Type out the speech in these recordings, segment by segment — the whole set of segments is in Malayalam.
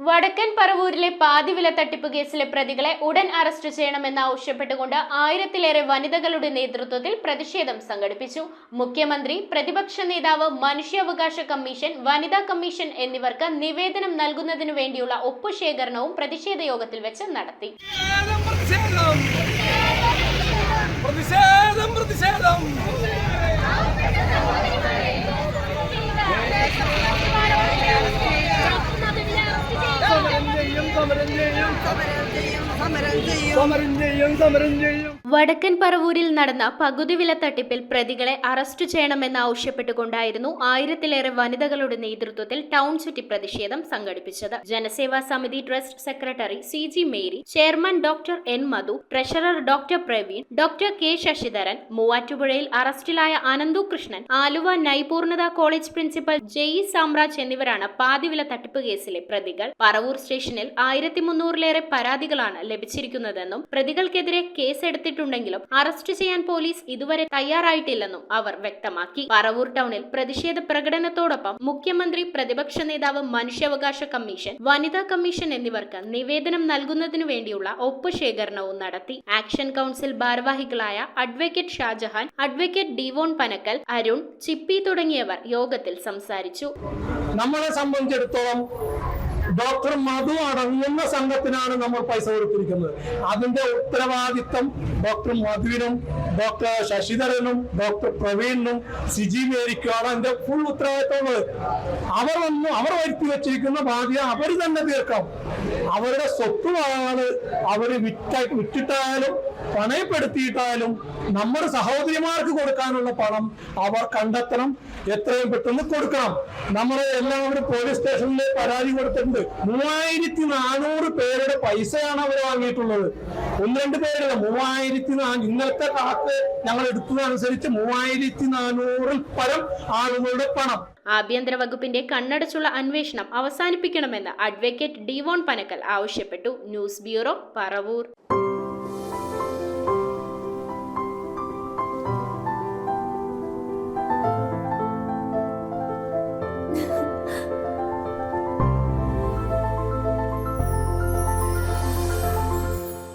വടക്കൻ പറവൂരിലെ പാതിവില തട്ടിപ്പ് കേസിലെ പ്രതികളെ ഉടൻ അറസ്റ്റ് ചെയ്യണമെന്നാവശ്യപ്പെട്ടുകൊണ്ട് 1000-ലേറെ വനിതകളുടെ നേതൃത്വത്തിൽ പ്രതിഷേധം സംഘടിപ്പിച്ചു. മുഖ്യമന്ത്രി, പ്രതിപക്ഷ നേതാവ്, മനുഷ്യാവകാശ കമ്മീഷൻ, വനിതാ കമ്മീഷൻ എന്നിവർക്ക് നിവേദനം നൽകുന്നതിനു വേണ്ടിയുള്ള ഒപ്പുശേഖരണവും പ്രതിഷേധ യോഗത്തിൽ വെച്ച് നടത്തി. വടക്കൻ പറവൂരിൽ നടന്ന പകുതിവില തട്ടിപ്പിൽ പ്രതികളെ അറസ്റ്റ് ചെയ്യണമെന്നാവശ്യപ്പെട്ടുകൊണ്ടായിരുന്നു 1000-ലേറെ വനിതകളുടെ നേതൃത്വത്തിൽ ടൗൺ ചുറ്റി പ്രതിഷേധം സംഘടിപ്പിച്ചത്. Janaseva Samithi trust secretary CG Mary, chairman doctor N Madhu, treasurer doctor Praveen, doctor K Sasidharan, മൂവാറ്റുപുഴയിൽ അറസ്റ്റിലായ Ananthu Krishnan, Aluva Naipunya college principal JE Samraj എന്നിവരാണ് പാതിവില തട്ടിപ്പ് കേസിലെ പ്രതികൾ. പറവൂർ സ്റ്റേഷനിൽ 1300-ലേറെ പരാതികളാണ് ലഭിച്ചിരിക്കുന്നതെന്നും പ്രതികൾക്കെതിരെ കേസെടുത്തിട്ടുണ്ടെങ്കിലും അറസ്റ്റ് ചെയ്യാൻ പോലീസ് ഇതുവരെ തയ്യാറായിട്ടില്ലെന്നും അവർ വ്യക്തമാക്കി. പറവൂർ ടൗണിൽ പ്രതിഷേധ പ്രകടനത്തോടൊപ്പം മുഖ്യമന്ത്രി, പ്രതിപക്ഷ നേതാവ്, മനുഷ്യാവകാശ കമ്മീഷൻ, വനിതാ കമ്മീഷൻ എന്നിവർക്ക് നിവേദനം നൽകുന്നതിനു വേണ്ടിയുള്ള ഒപ്പുശേഖരണവും നടത്തി. ആക്ഷൻ കൗൺസിൽ ഭാരവാഹികളായ അഡ്വക്കേറ്റ് ഷാജഹാൻ, അഡ്വക്കേറ്റ് ഡിവോൺ പനക്കൽ, അരുൺ, ചിപ്പി തുടങ്ങിയവർ യോഗത്തിൽ സംസാരിച്ചു. നമ്മളെ സംബന്ധിച്ചിടത്തോളം ഡോക്ടർ മധു അടങ്ങുന്ന സംഘത്തിനാണ് നമ്മൾ പൈസ കൊടുത്തിരിക്കുന്നത്. അതിന്റെ ഉത്തരവാദിത്വം ഡോക്ടർ മധുവിനും ഡോക്ടർ ശശിധരനും ഡോക്ടർ പ്രവീണിനും CG മേരിക്കുമാണ് അതിന്റെ ഫുൾ ഉത്തരവാദിത്വമുള്ളത്. അവർ വരുത്തി വെച്ചിരിക്കുന്ന ബാധ്യത അവർ തന്നെ തീർക്കാം. അവരുടെ സ്വത്തുമാണ് അവർ വിറ്റിട്ടായാലും പണയപ്പെടുത്തിയിട്ടായാലും നമ്മുടെ സഹോദരിമാർക്ക് കൊടുക്കാനുള്ള പണം അവർ കണ്ടെത്തണം, എത്രയും പെട്ടെന്ന് കൊടുക്കണം. നമ്മൾ എല്ലാവരും പോലീസ് സ്റ്റേഷനിൽ പരാതി കൊടുത്തിട്ടുണ്ട്. 3400 പേരുടെ പൈസയാണ് അവർ വാങ്ങിയിട്ടുള്ളത്. 1-2 പേരല്ല, 3400. ഇന്നത്തെ കണക്ക് ഞങ്ങൾ എടുത്തതനുസരിച്ച് 3400-ൽ പരം ആളുകളുടെ പണം. ആഭ്യന്തര വകുപ്പിന്റെ കണ്ണടച്ചുള്ള അന്വേഷണം അവസാനിപ്പിക്കണമെന്ന് അഡ്വക്കേറ്റ് ഡിവോൺ പനക്കൽ ആവശ്യപ്പെട്ടു. News bureau, Paravur.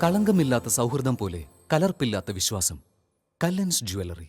കളങ്കമില്ലാത്ത സൗഹൃദം പോലെ കലർപ്പില്ലാത്ത വിശ്വാസം. കല്ലൻസ് ജ്വല്ലറി.